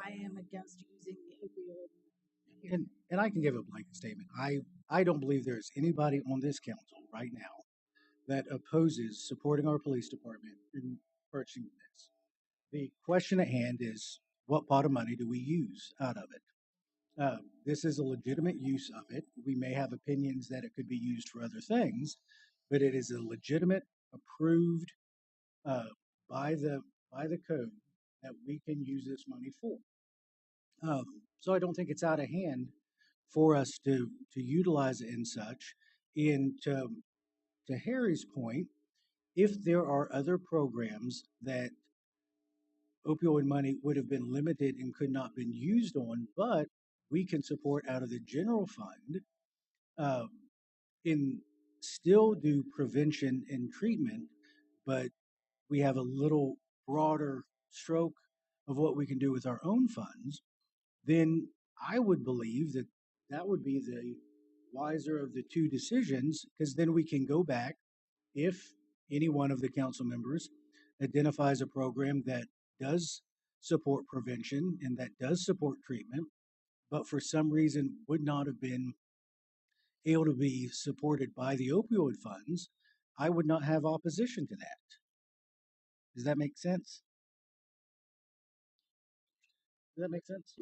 I am against using the opioid. And I can give a blanket statement. I don't believe there's anybody on this council right now that opposes supporting our police department in purchasing this. The question at hand is, what pot of money do we use out of it? This is a legitimate use of it. We may have opinions that it could be used for other things, but it is a legitimate, approved uh, by the by the code that we can use this money for. So I don't think it's out of hand for us to utilize it in such. And to Harry's point, if there are other programs that opioid money would have been limited and could not been used on, but we can support out of the general fund um, and still do prevention and treatment, but we have a little broader stroke of what we can do with our own funds, then I would believe that that would be the wiser of the two decisions, because then we can go back if any one of the council members identifies a program that does support prevention and that does support treatment, but for some reason would not have been able to be supported by the opioid funds, I would not have opposition to that. Does that make sense? Does that make sense?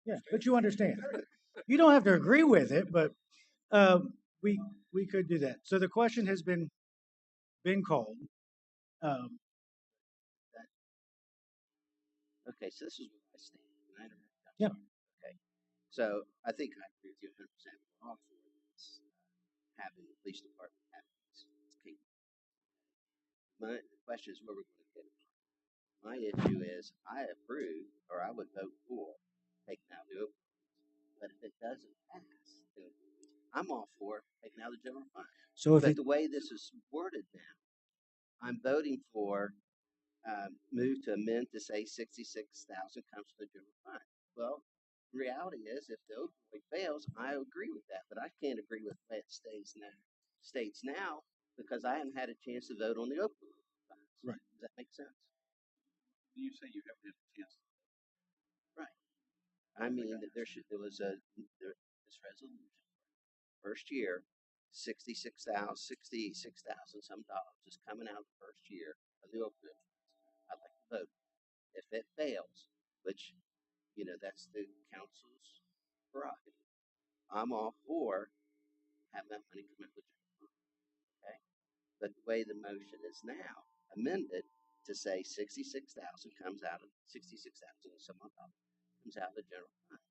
Yeah, but you understand. You don't have to agree with it, but um, we could do that. So the question has been called. Um, Okay, so this is where I stand. And I interrupt. I'm Yeah. sorry. Okay. So I think I agree with you 100%. We're all for this, having the police department have this. It's key. The question is where we're going to get it from. My issue is I approve or I would vote for taking out the opioids. But if it doesn't pass, then I'm all for taking out the general fund. so if But it, the way this is worded now, I'm voting for move to amend to say 66,000 comes to the general fund. Well, the reality is, if the opioid fails, I agree with that, but I can't agree with the way it states now because I haven't had a chance to vote on the opioid funds. Right. Does that make sense? You say you haven't had a chance. Right. I mean, there was this resolution first year, 66,000 some dollars is coming out the first year of the opioid. I'd like to vote. If it fails, which that's the council's prerogative, I'm all for having that money come out of the general fund. Okay, but the way the motion is now amended to say 66,000 comes out of 66,000 some odd dollars comes out of the general fund,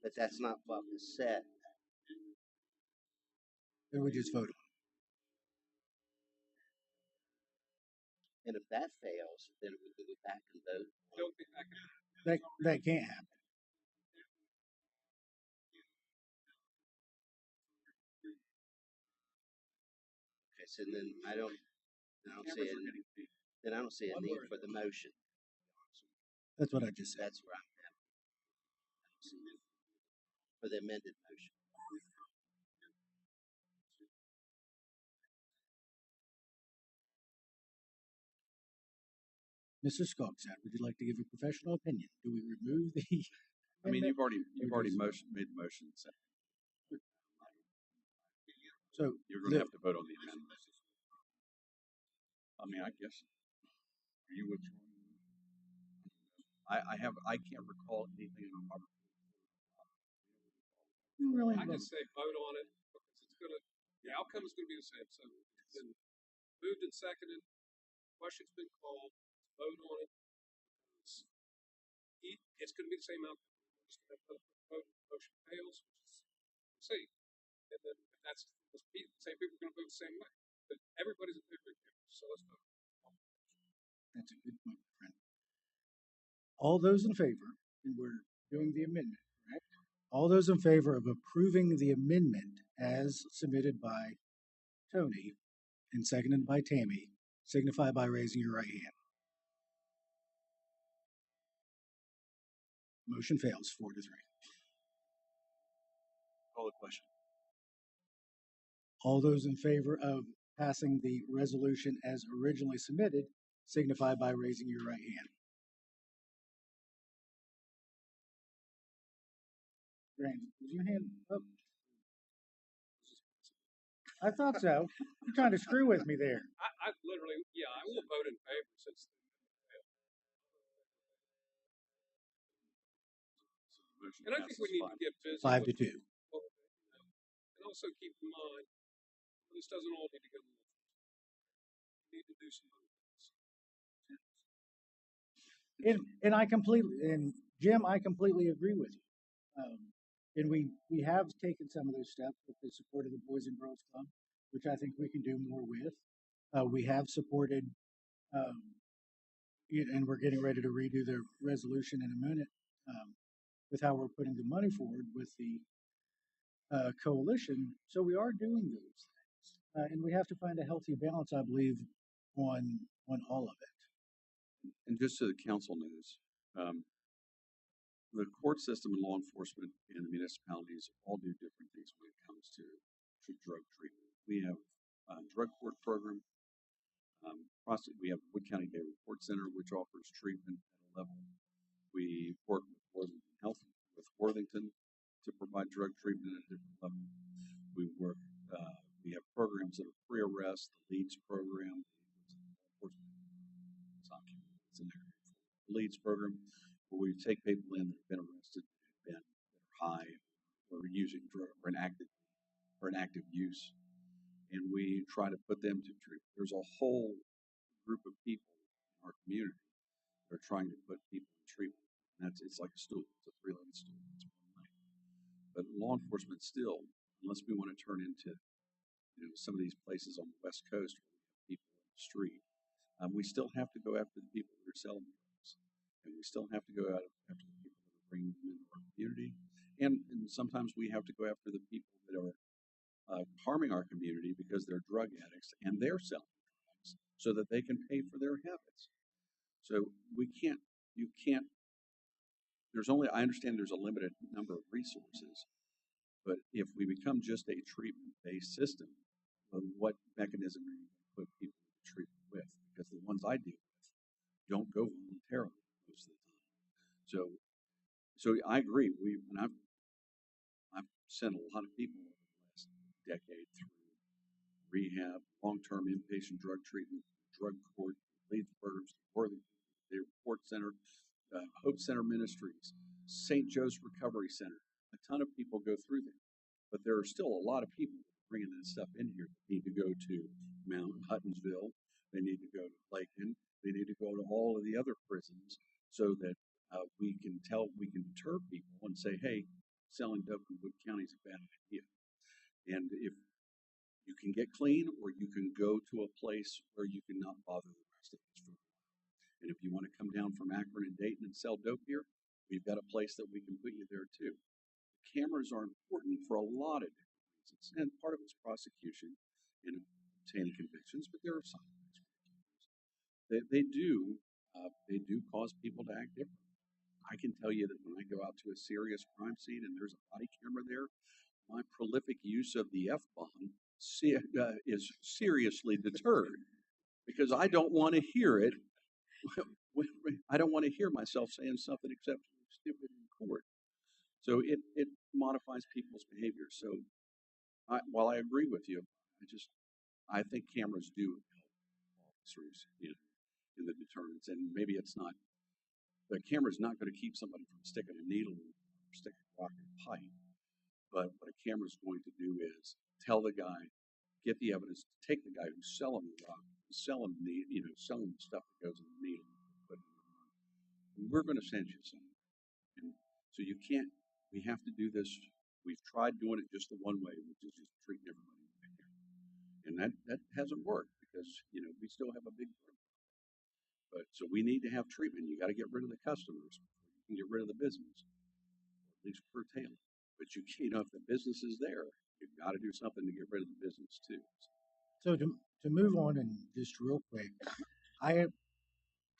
but that's not what was said. then we just vote on And if that fails, then we can go back and vote. it. That can't happen. Okay, so then I don't see it. Then I don't see a need for the motion. That's what I just said. That's where I'm at. I don't see it for the amended motion. Mr. Skogstad, would you like to give a professional opinion? Do we remove the? I mean, you've already just- made the motion. So You're going to have to vote on the amendment. I mean, I guess. Are you withdrawing? I can't recall anything in our. really, I can say vote on it because the outcome is going to be the same. So it's been moved and seconded. Question's been called. Vote on it. It's going to be the same outcome. Just have to vote. Motion fails, we'll see. And then if that's the same people are going to vote the same way. But everybody's a favorite here, so let's vote. that's a good point, friend. All those in favor, and we're doing the amendment, correct? All those in favor of approving the amendment as submitted by Tony and seconded by Tammy, signify by raising your right hand. Motion fails 4-3. Call the question. All those in favor of passing the resolution as originally submitted, signify by raising your right hand. Brandon, was your hand up? I thought so. You're trying to screw with me there. I literally, yeah, I will vote in favor since. And I think we need to get busy 5 with to 2. what we're doing now. And also keep in mind, this doesn't all need to go to law enforcement. We need to do some other things. And I completely, and Jim, I completely agree with you. And we have taken some of those steps with the support of the Boys and Girls Club, which I think we can do more with. We have supported, and we're getting ready to redo the resolution in a minute, with how we're putting the money forward with the coalition. So we are doing those things, and we have to find a healthy balance, I believe, on all of it. And just so the council knows, the court system and law enforcement and the municipalities all do different things when it comes to drug treatment. We have a drug court program. We have Wood County Day Report Center, which offers treatment at a level. We work with Worthington Health, with Worthington, to provide drug treatment at a different level. We work. We have programs that are pre-arrest, the LEADS program. It's in there. The LEADS program, where we take people in that have been arrested, that are high, or using drug, or an active use, and we try to put them to treatment. There's a whole group of people in our community that are trying to put people in treatment. And it's like a stool. It's a three-legged stool. It's one way. But law enforcement still, unless we want to turn into, some of these places on the West Coast where we have people in the street, we still have to go after the people that are selling drugs, and we still have to go after the people that are bringing them into our community, and sometimes we have to go after the people that are harming our community because they're drug addicts and they're selling drugs so that they can pay for their habits. So you can't. I understand there's a limited number of resources, but if we become just a treatment-based system, then what mechanism are you going to put people in treatment with? Because the ones I deal with don't go voluntarily most of the time. So I agree. I've sent a lot of people over the last decade through rehab, long-term inpatient drug treatment, drug court, LEADS programs, the Report Center, Hope Center Ministries, St. Joe's Recovery Center. A ton of people go through there, but there are still a lot of people bringing that stuff in here that need to go to Mount Huttonsville. They need to go to Lakeland. They need to go to all of the other prisons so that we can deter people and say, hey, selling dope in Wood County is a bad idea. And if you can get clean, or you can go to a place where you can not bother the rest of us for a while. And if you want to come down from Akron and Dayton and sell dope here, we've got a place that we can put you there too. Cameras are important for a lot of different reasons, and part of it's prosecution and obtaining convictions, but there are some things. They do cause people to act different. I can tell you that when I go out to a serious crime scene and there's a body camera there, my prolific use of the F-bomb is seriously deterred, because I don't want to hear it. I don't want to hear myself saying something exceptionally stupid in court. So it modifies people's behavior. So while I agree with you, I think cameras do help officers in the deterrence. And maybe the camera's not going to keep somebody from sticking a needle or sticking a rock in a pipe. But what a camera's going to do is tell the guy, get the evidence, take the guy who's selling the rock, selling the stuff that goes in the needle, and we're going to send you some. And so we have to do this. We've tried doing it just the one way, which is just treating everybody like that. And that hasn't worked because, we still have a big problem. But so we need to have treatment. You got to get rid of the customers before you can get rid of the business, or at least curtail it. But if the business is there, you've got to do something to get rid of the business too. So to move on, and just real quick,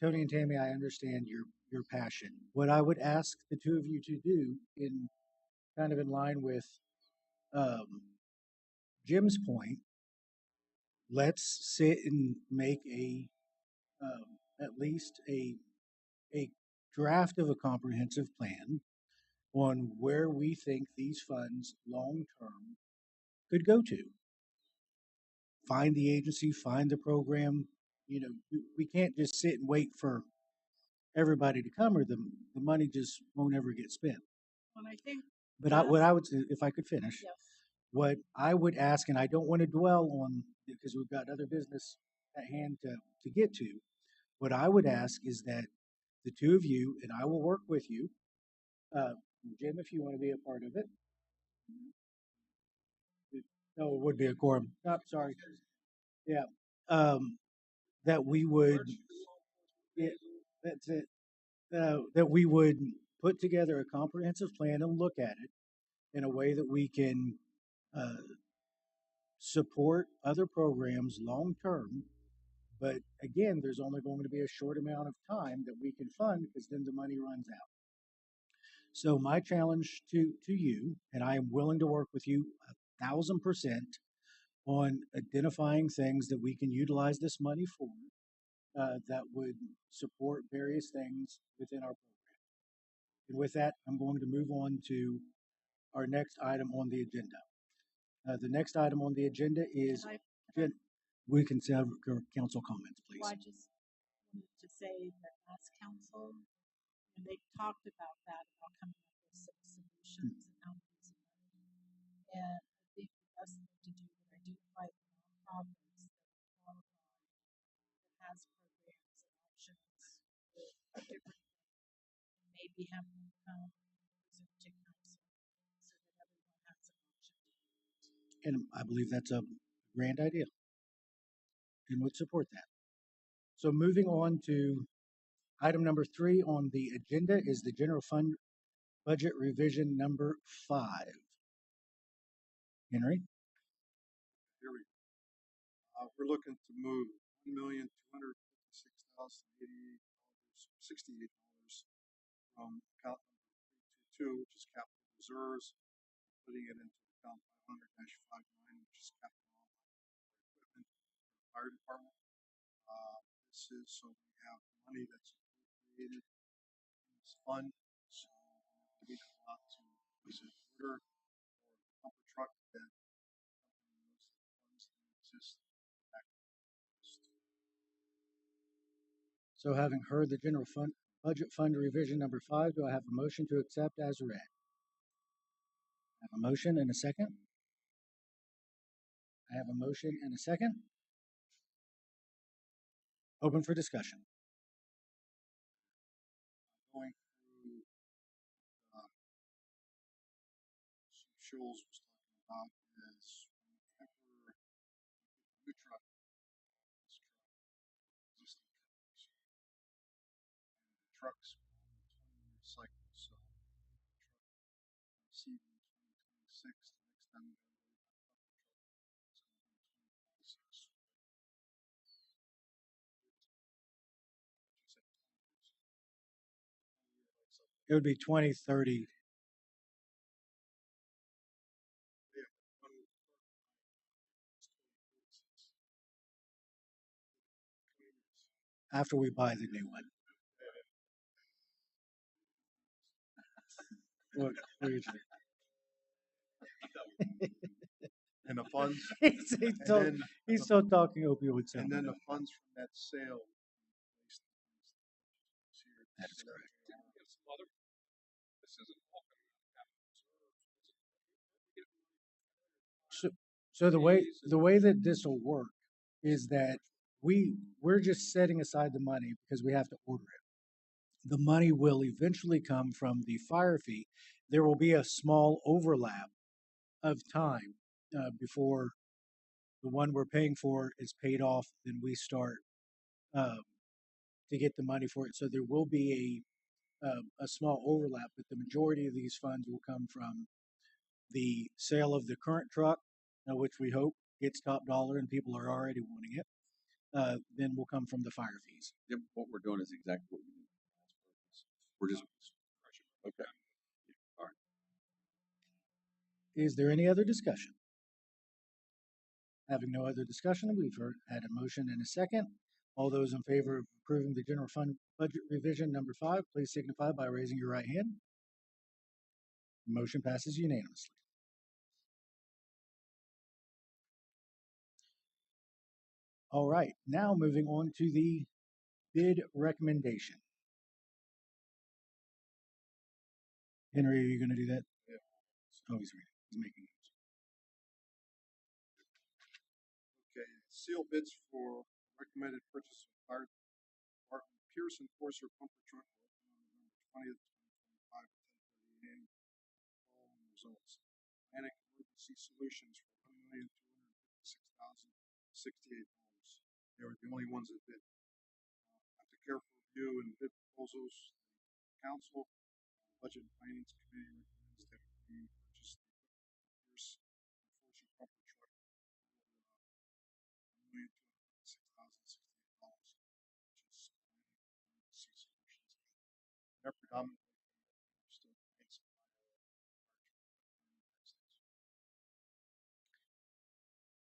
Tony and Tammy, I understand your passion. What I would ask the two of you to do, in kind of in line with Jim's point, let's sit and make a at least a draft of a comprehensive plan on where we think these funds long term could go to. Find the agency, find the program. You know, we can't just sit and wait for everybody to come, or the money just won't ever get spent. And I think But what that's, I would say, if I could finish, yes, what I would ask, and I don't want to dwell on because we've got other business at hand to get to, what I would ask is that the two of you, and I will work with you, uh, Jim, if you want to be a part of it. No, it would be a quorum. Oh, sorry. Yeah. That we would, yeah, that's it. That we would put together a comprehensive plan and look at it in a way that we can uh, support other programs long term. But again, there's only going to be a short amount of time that we can fund because then the money runs out. So my challenge to you, and I am willing to work with you 1,000% on identifying things that we can utilize this money for that would support various things within our program. And with that, I'm going to move on to our next item on the agenda. The next item on the agenda is, we can have council comments, please. well, I just wanted to say that last council, when they talked about that, about coming up with some solutions and how to use the money. And I think the best thing to do is identify the nonprofits that qualify, that has programs and options with different, and maybe have them come present to council so that everyone has an option. And I believe that's a grand idea and would support that. So moving on to item number 3 on the agenda is the general fund budget revision number 5. Henry? Here we go. We're looking to move $1,256,088.68 from account number 322, which is capital reserves, putting it into account 500-59, which is capital equipment for the fire department. This is so we have money that's appropriated in this fund. So we go out to visit order or the pumper truck that company knows the funds that exist back. So having heard the general fund budget fund revision number 5, do I have a motion to accept as read? I have a motion and a second. I have a motion and a second. Open for discussion. Going through Chief Schulz was talking about is whenever new truck, this truck, existing trucks, and the trucks on a 20-year cycle. So the truck received in 2026, the next time we got to worry about pumper truck, it's going to be 2026. It would be 2030. After we buy the new one. What do you think? And the funds, he's still talking opioid and settlement. then the funds from that sale. That is correct. Yes, mother. This isn't all coming out of capital reserves. So the way that this will work is that we're just setting aside the money because we have to order it. The money will eventually come from the fire fee. There will be a small overlap of time before the one we're paying for is paid off. Then we start to get the money for it. So there will be a small overlap, but the majority of these funds will come from the sale of the current truck, which we hope gets top dollar and people are already wanting it. Then will come from the fire fees. Yep, what we're doing is exactly what we did. We're just okay. Yeah, all right. Is there any other discussion? Having no other discussion, we've had a motion and a second. All those in favor of approving the general fund budget revision number 5, please signify by raising your right hand. The motion passes unanimously. All right, now moving on to the bid recommendation. Henry, are you going to do that? Yeah. Oh, he's reading. He's making notes. Okay, seal bids for recommended purchase of fire department Pearson Forcer pumper truck on November 20th, 2025 at 10:30 a.m. Following results. Atlantic Emergency Solutions for $1,256,068. They were the only ones that bid. After careful review and bid proposals, the council Budget and Finance Committee recommends that we purchase the Pierce Forcer pumper truck for $1,256,068, which is Emergency Solutions. They're predominantly still paying some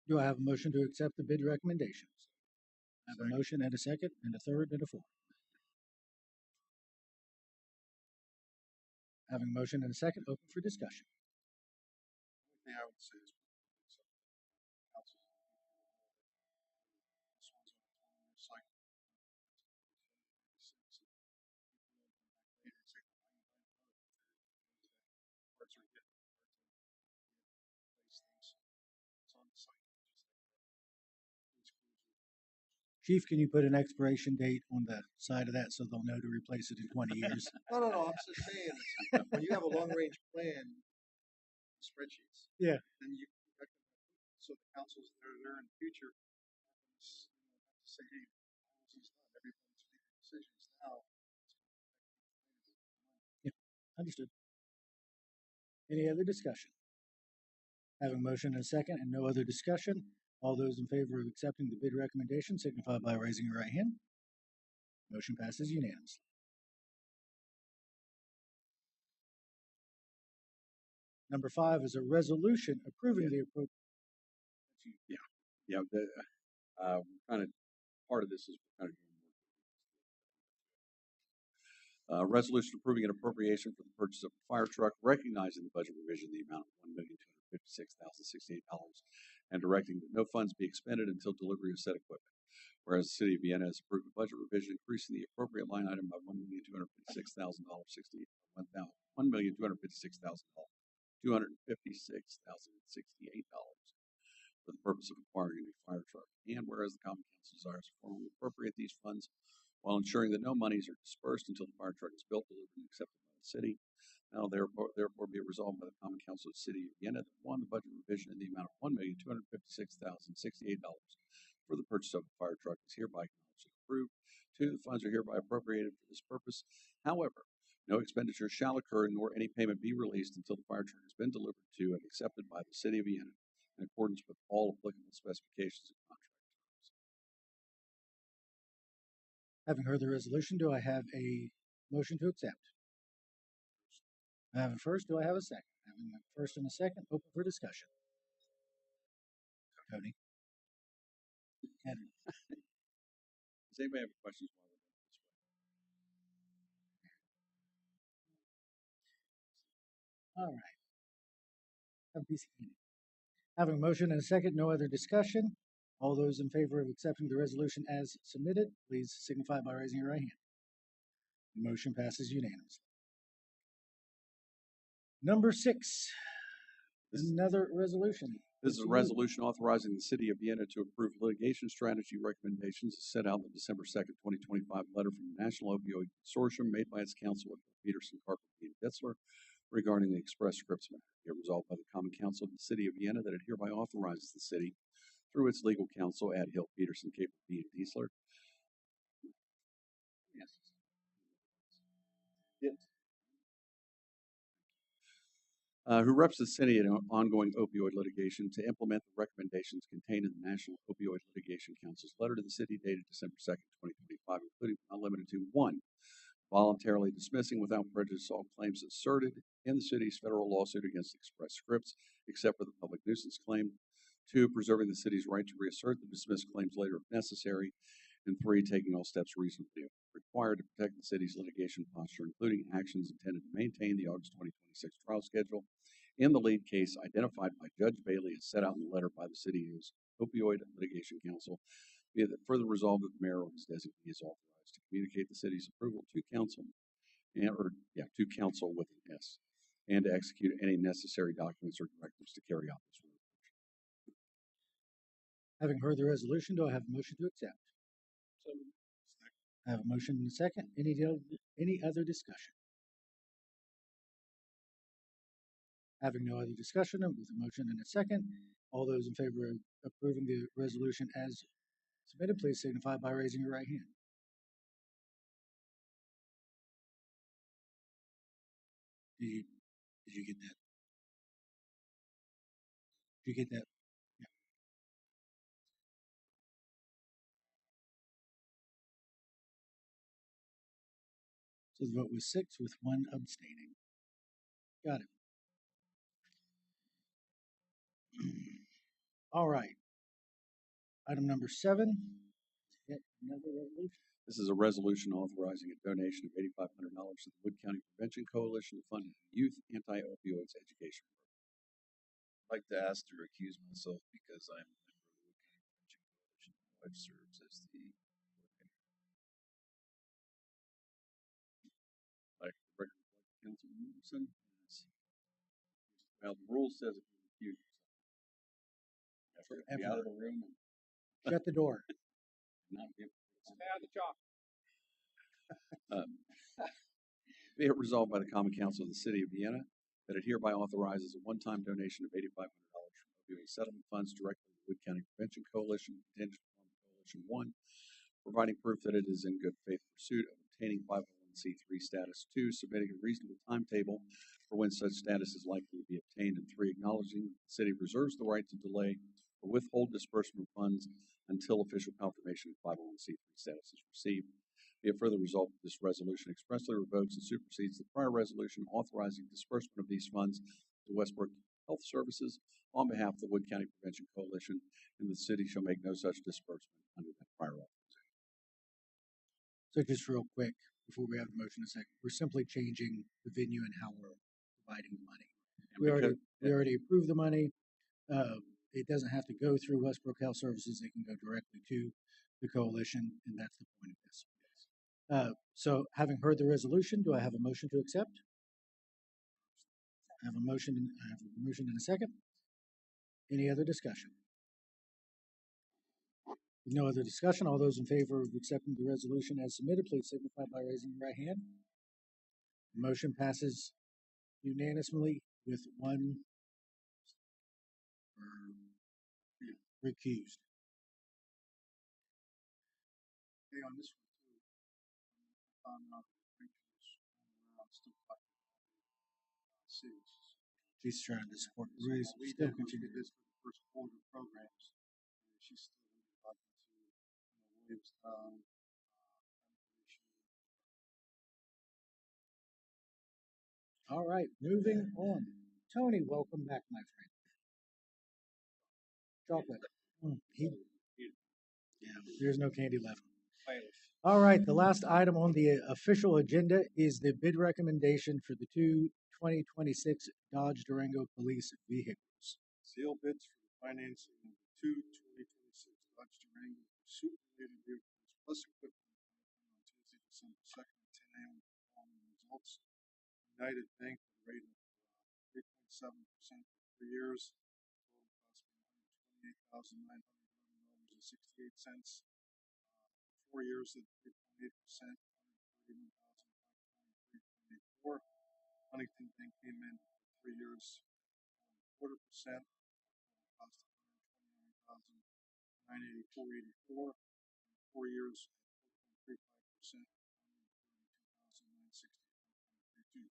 Do I have a motion to accept the bid recommendations? I have a motion and a second, and a third, and a fourth. Having a motion and a second, open for discussion. The only thing I would say is council. This one's on a 20-year cycle. Parts are getting place things. It's on the site. Chief, can you put an expiration date on the side of that so they'll know to replace it in 20 years? No. I'm just saying, when you have a long-range plan, spreadsheets. Yeah. Then you so the councils that are there in the future have to say, hey, policy's done. Everybody's making decisions now. Yeah, understood. Any other discussion? Having a motion and a second and no other discussion, all those in favor of accepting the bid recommendation signify by raising your right hand. Motion passes unanimously. Number 5 is a resolution approving the appropriate. Kind of part of this is kind of resolution approving an appropriation for the purchase of a fire truck, recognizing the budget revision in the amount of $1,256,068, and directing that no funds be expended until delivery of said equipment. Whereas the City of Vienna has approved a budget revision increasing the appropriate line item by $1,256,068 for the purpose of acquiring a new fire truck. And whereas the Common Council desires to formally appropriate these funds while ensuring that no monies are dispersed until the fire truck is built, delivered, and accepted by the city. Now, therefore be it resolved by the Common Council of the City of Vienna that the budget revision in the amount of $1,256,068 for the purchase of a fire truck is hereby acknowledged and approved. 2, the funds are hereby appropriated for this purpose. However, no expenditure shall occur nor any payment be released until the fire truck has been delivered to and accepted by the City of Vienna in accordance with all applicable specifications and contract terms. Having heard the resolution, do I have a motion to accept? I have a first. Do I have a second? Having a first and a second, open for discussion. Tony. Henry. Does anybody have questions while we're doing this? All right. Have a piece of candy. Having a motion and a second, no other discussion. All those in favor of accepting the resolution as submitted, please signify by raising your right hand. The motion passes unanimously. Number 6, another resolution. This is a resolution authorizing the City of Vienna to approve litigation strategy recommendations as set out in the December 2nd, 2025 letter from the National Opioid Consortium made by its counsel with Peterson, Carpenter, and Bitzler regarding the Express Scripts matter. It resolved by the Common Council of the City of Vienna that it hereby authorizes the city through its legal counsel, Hill, Peterson, Caper, and Diesler. Yes. Who represents the city in ongoing opioid litigation to implement the recommendations contained in the National Opioid Litigation Council's letter to the city dated December 2nd, 2025, including but not limited to 1, voluntarily dismissing without prejudice all claims asserted in the city's federal lawsuit against Express Scripts, except for the public nuisance claim. 2, preserving the city's right to reassert the dismissed claims later if necessary. And 3, taking all steps reasonably required to protect the city's litigation posture, including actions intended to maintain the August 2026 trial schedule in the lead case identified by Judge Bailey as set out in the letter by the city's opioid litigation counsel. Be it that further resolved that the mayor or his designee is authorized to communicate the city's approval to council to council with an S, and to execute any necessary documents or directives to carry out this resolution. Having heard the resolution, do I have a motion to accept? So I have a motion and a second. Any other discussion? Having no other discussion, with a motion and a second, all those in favor of approving the resolution as submitted, please signify by raising your right hand. Did you get that? Did you get that? Yeah. So the vote was 6 with 1 abstaining. Got it. All right. Item number 7. Yet another resolution. This is a resolution authorizing a donation of $8,500 to the Wood County Prevention Coalition to fund youth anti-opioids education. I'd like to ask to recuse myself because I'm a member of the Wood County Prevention Coalition. My wife serves as the coordinator. Like the record reflect, Councilman Wilson. Well, the rule says if you recuse yourself, you have to be out of the room and Shut the door. not give. stay out of the job. Be it resolved by the Common Council of the City of Vienna that it hereby authorizes a one-time donation of $8,500 from opioid settlement funds directly to the Wood County Prevention Coalition, contingent upon Coalition 1, providing proof that it is in good faith pursuit of obtaining 501c3 status. 2, submitting a reasonable timetable for when such status is likely to be obtained. And 3, acknowledging that the city reserves the right to delay or withhold disbursement of funds until official confirmation of 501c3 status is received. Be it further resolved that this resolution expressly revokes and supersedes the prior resolution authorizing disbursement of these funds to Westbrook Health Services on behalf of the Wood County Prevention Coalition, and the city shall make no such disbursement under that prior authorization. So just real quick, before we have the motion in a second, we're simply changing the venue and how we're providing the money. We already approved the money. It doesn't have to go through Westbrook Health Services. It can go directly to the coalition, and that's the point of this. So having heard the resolution, do I have a motion to accept? I have a motion and a second. Any other discussion? With no other discussion, all those in favor of accepting the resolution as submitted, please signify by raising your right hand. The motion passes unanimously with 1 recused. Hey, on this one too, I found out that renters around still collecting cities. She's trying to support the raise. We Still did continue. this for the first quarter programs. And she's still going to be talking to Williamstown, All right, moving on. Tony, welcome back, my friend. Chocolate. There's no candy left. All right, the last item on the official agenda is the bid recommendation for the 2026 Dodge Durango police vehicles. Seal bids for the financing of the 2026 Dodge Durango pursuit-related vehicles plus equipment on Tuesday, December 2nd at 10 a.m. with the following results. United Bank at a rate of 3.7% for 3 years. Total cost $128,911.68. 4 years at 3.8%, $131,523.84. Huntington Bank came in for 3 years, 0.25%, cost $129,984.84. 4 years at 4.35%, $132,960.32. After a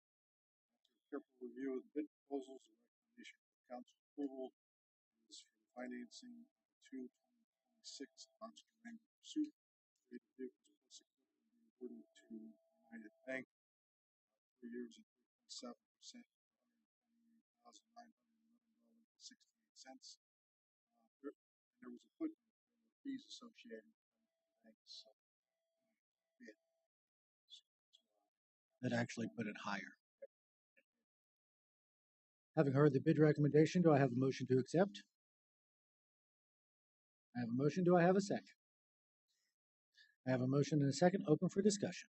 careful review of the bid proposals, the recommendation for council approval is for the financing of the 2026 Dodge Durango pursuit. Vehicles plus equipment being awarded to United Bank. 3 years at 3.7%, $128,911.68. And there was a footnote for fees associated with the bank. So, yeah. That actually put it higher. Having heard the bid recommendation, do I have a motion to accept? I have a motion. Do I have a second? I have a motion and a second. Open for discussion.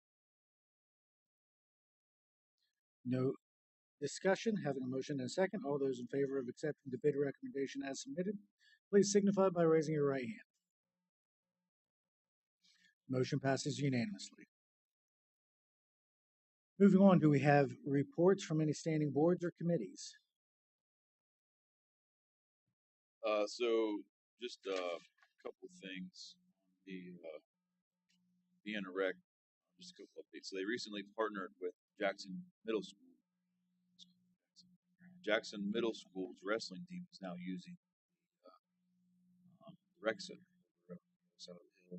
No discussion. Having a motion and a second. All those in favor of accepting the bid recommendation as submitted, please signify by raising your right hand. Motion passes unanimously. Moving on, do we have reports from any standing boards or committees? So just a couple of things on the Vienna Rec. Just a couple updates. So they recently partnered with Jackson Middle School. Jackson Middle School's wrestling team is now using the rec center over on the other side of the hill.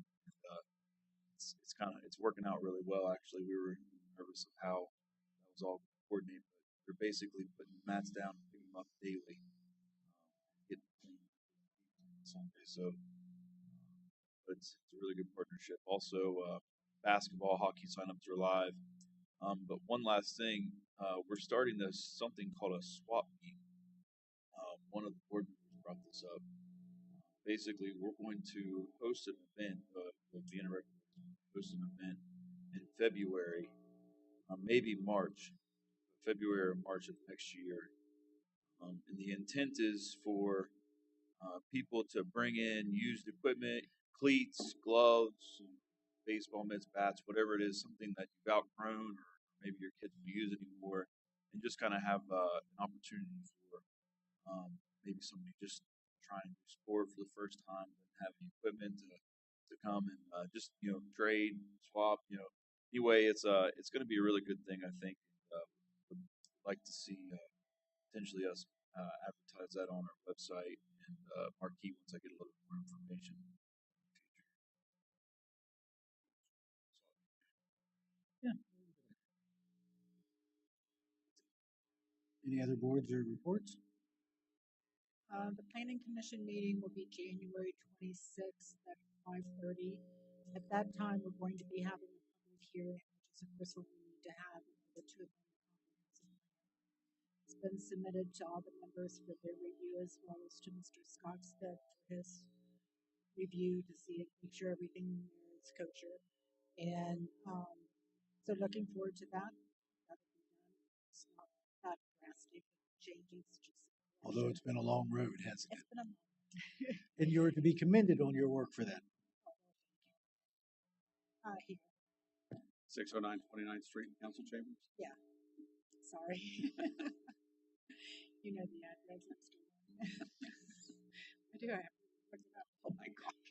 And, it's working out really well. Actually, we were nervous of how that was all coordinated, but they're basically putting mats down and picking them up daily, getting clean on Sunday. So it's a really good partnership. Also, basketball, hockey signups are live. But one last thing, we're starting something called a swap meet. One of the board members brought this up. Basically, we're going to host an event. The Vienna Rec host an event in February, maybe March, February or March of next year. And the intent is for people to bring in used equipment, cleats, gloves, baseball mitts, bats, whatever it is, something that you've outgrown or maybe your kids don't use anymore, and just kind of have an opportunity for maybe somebody just trying to sport for the first time and having equipment to come and just trade, swap. Anyway, it's going to be a really good thing, I think. Would like to see potentially us advertise that on our website and marquee once I get a little more information. Yeah. Any other boards or reports? The planning commission meeting will be January 26th at 5:30. At that time, we're going to be having a public hearing, which is of course what we need to have in order to amend the comprehensive plan. It's been submitted to all the members for their review as well as to Mr. Scottstead for his review to see and make sure everything is kosher. And so looking forward to that. That'll be done. It's not that drastic changes, just Although it's been a long road, hasn't it's it? been a And you're to be commended on your work for that. here. 609 29th Street, Council Chambers. Yeah. Sorry. You know the address next door. I do. I have to look it up. Oh my gosh.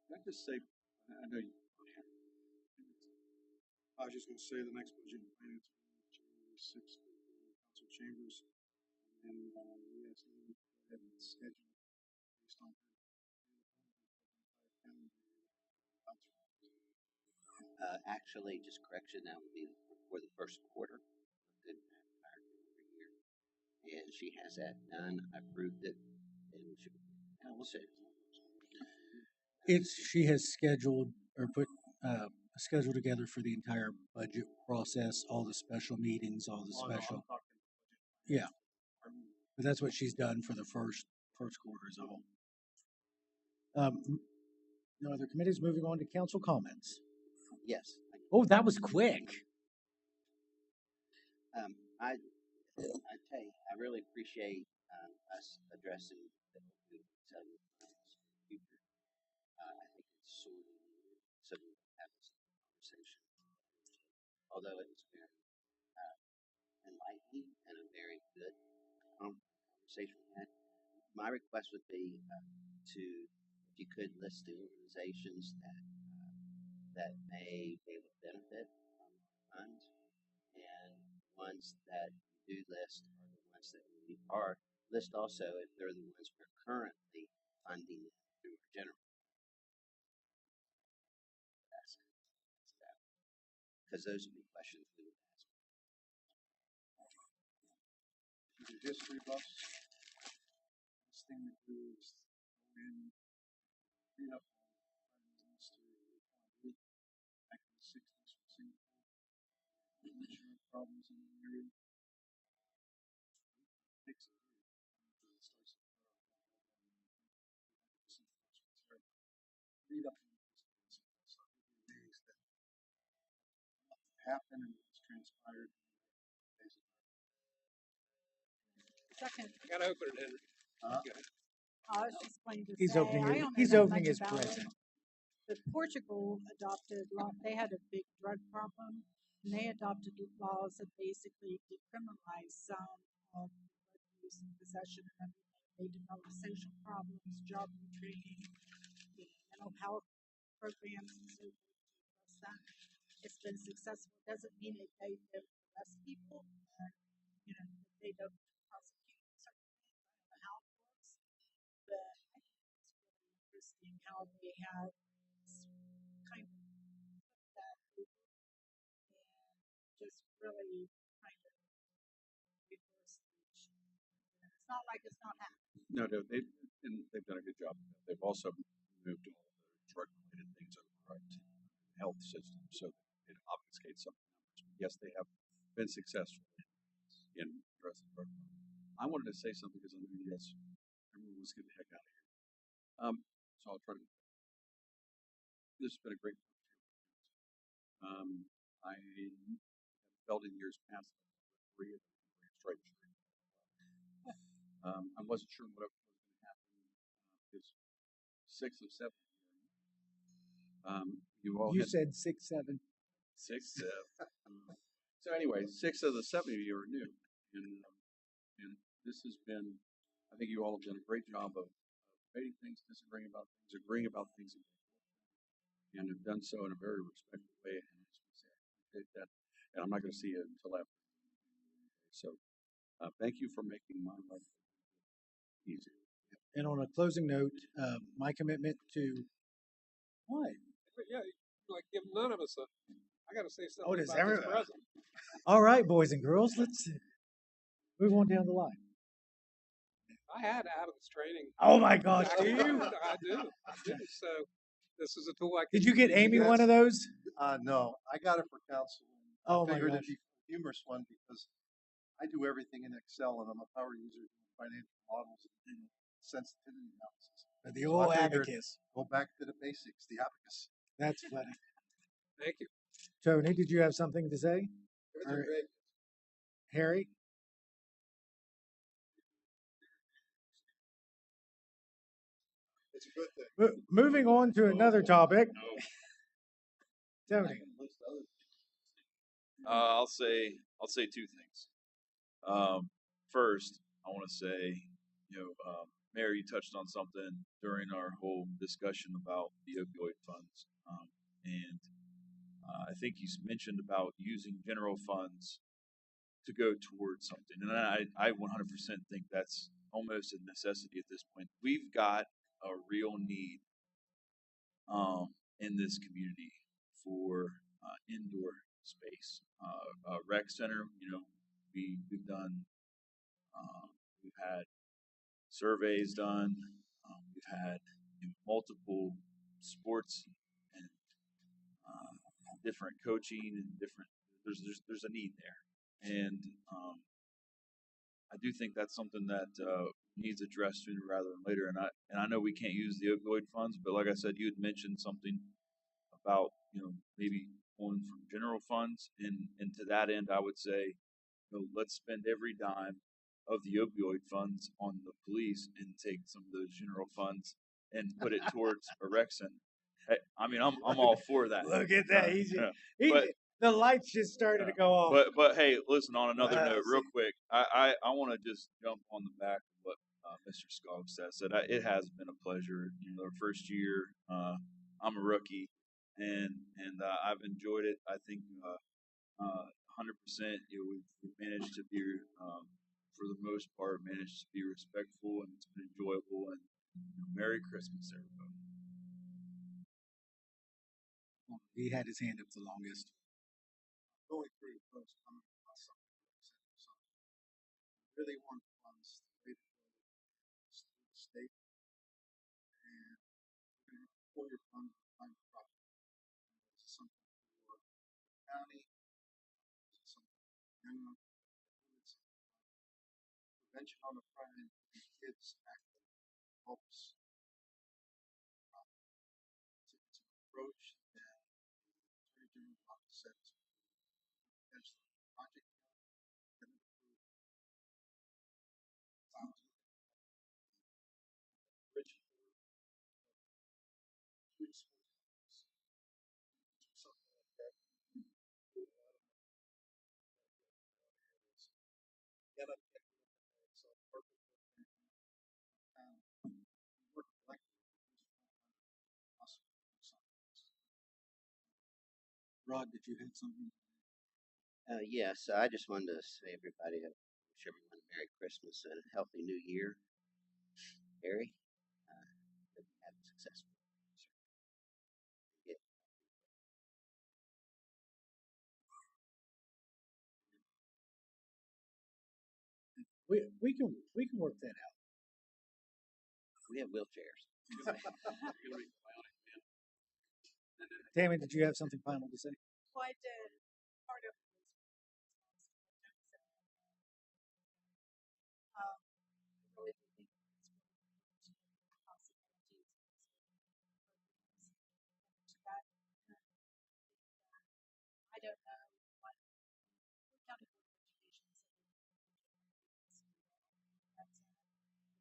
Can I just say, I know you. I was just going to say the next budget and finance meeting is January 6th in council chambers. And we asked them to go ahead and schedule based on Actually, just correction, that would be for the first quarter of the entire year. And she has that done. I approved it. And we should She has scheduled or put a schedule together for the entire budget process, all the special meetings, all the special. Yeah, but that's what she's done for the first quarter as a whole. No other committees. Moving on to council comments. Yes. Oh, that was quick. I tell you, I really appreciate us addressing the tell you future. I think it's sort of needed so we can have this conversation. Although it was very enlightening and a very good conversation we had. My request would be to, if you could list the organizations that may be able to benefit from funds, and ones that you do list are the ones that we are. List also if they're the ones we're currently funding through our general. Because those would be questions we would ask. the history buffs. This thing we do is throw in read up on the history back in the 60s from Singapore, insurance problems in the area. Takes a year until it starts to clear up. Read up on this principle, so you'll be amazed that what happened and what's transpired. Second, I gotta open it, Henry. Okay. I was just going to He's say, opening I it. don't He's know opening much his about present. it, but Portugal adopted law. They had a big drug problem, and they adopted laws that basically decriminalized some of drug use and possession and everything. They developed social problems, job training, mental health programs, and so forth to address that. It's been successful. It doesn't mean that they don't arrest people, or, that they don't prosecute certain things. I don't know how it works, but I think it's really interesting how they have kind of put that over and just really kind of reverse the issue. It's not like it's not happening. No, they've done a good job. They've also moved all the drug-related things over to the health system, so it obfuscates some of the numbers. But yes, they have been successful in addressing drug problem. I wanted to say something because I knew everyone was getting the heck out of here. So I'll try to. This has been a great partnership. I have felt in years past three of them were straight. I wasn't sure what was going to happen because 6 of 7. You all You had said 6, 7. 6. So anyway, 6 of the 7 of you are new, and this has been. I think you all have done a great job of debating things, disagreeing about things, agreeing about things, and have done so in a very respectful way. And I just want to say I appreciate that. And I'm not going to see you until after. So thank you for making my life easy. And on a closing note, my commitment to what? But yeah, like give none of us a. I gotta say something does about this everyone? present. All right, boys and girls, let's move on down the line. I had Adam's training. Oh my gosh, back do in- you? I do. So this is a tool I can. Did you get use Amy against- one of those? No, I got it for council. Oh I my figured gosh. it'd be a humorous one because I do everything in Excel and I'm a power user of financial models and sensitivity analysis. The So old I figured, abacus. go back to the basics, the abacus. That's funny. Thank you. Tony, did you have something to say? Those are great. Harry? It's a good thing. Moving on to another topic. Tony. I'll say 2 things. First, I want to say, Mayor, you touched on something during our whole discussion about the opioid funds, and I think you mentioned about using general funds to go towards something, and I 100% think that's almost a necessity at this point. We've got a real need in this community for indoor space. Rec center, we've done, we've had surveys done, we've had multiple sports and different coaching and different. There's a need there, and I do think that's something that needs addressed sooner rather than later. And I know we can't use the opioid funds, but like I said, you had mentioned something about maybe pulling from general funds, and to that end, I would say, let's spend every dime of the opioid funds on the police and take some of those general funds and put it towards a rec center. I mean, I'm all for that. Look at that. But The lights just started to go off. But hey, listen. On another note, real quick, I want to just jump on the back of what Mr. Skog said. It has been a pleasure. Our first year, I'm a rookie, and I've enjoyed it. I think 100%. We've managed to be, for the most part, managed to be respectful, and it's been enjoyable. And Merry Christmas, everybody. He had his hand up the longest. Going through those coming across something really want funds to pay for the state, and we're going to mentioned on the front end, the kids active helps. It's an approach that Attorney General's office said is potentially a project that would improve original resources. Something like that. Get up, get so perfect. Work collectively. Awesome. Rod, did you have something? Yes, I just wanted to say everybody, wish everyone a Merry Christmas and a healthy New Year. Harry, hope you have a successful year. We can work that out. We have wheelchairs. Tammy, did you have something final to say? Well, I did. Part of it was I really do think it's really possibilities to that. I don't know what county board of education said.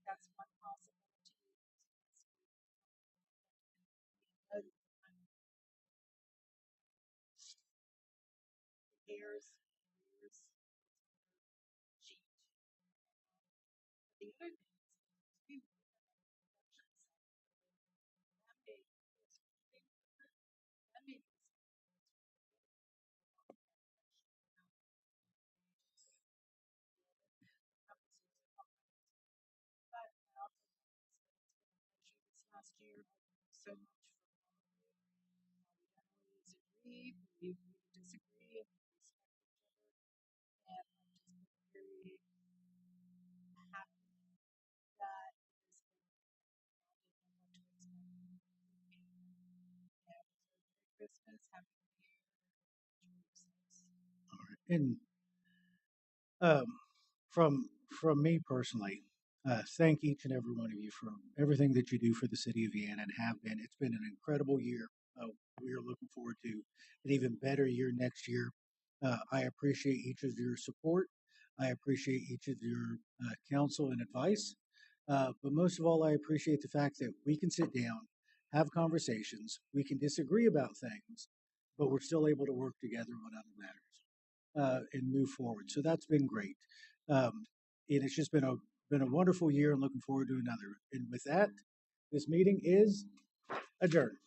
That's one possibility. Years, years, sheet. The other thing is that may be but I also this last year so much for we don't always agree, we disagree, and we respect each other. And I'm just very happy that this I didn't know what to expect. And Merry Christmas, Happy New Year, enjoy yourselves. All right. And um, from me personally, thank each and every one of you for everything that you do for the city of Vienna and have been. It's been an incredible year. We are looking forward to an even better year next year. I appreciate each of your support. I appreciate each of your counsel and advice. But most of all, I appreciate the fact that we can sit down, have conversations, we can disagree about things, but we're still able to work together on other matters and move forward. So that's been great. And it's just been a wonderful year and looking forward to another. And with that, this meeting is adjourned.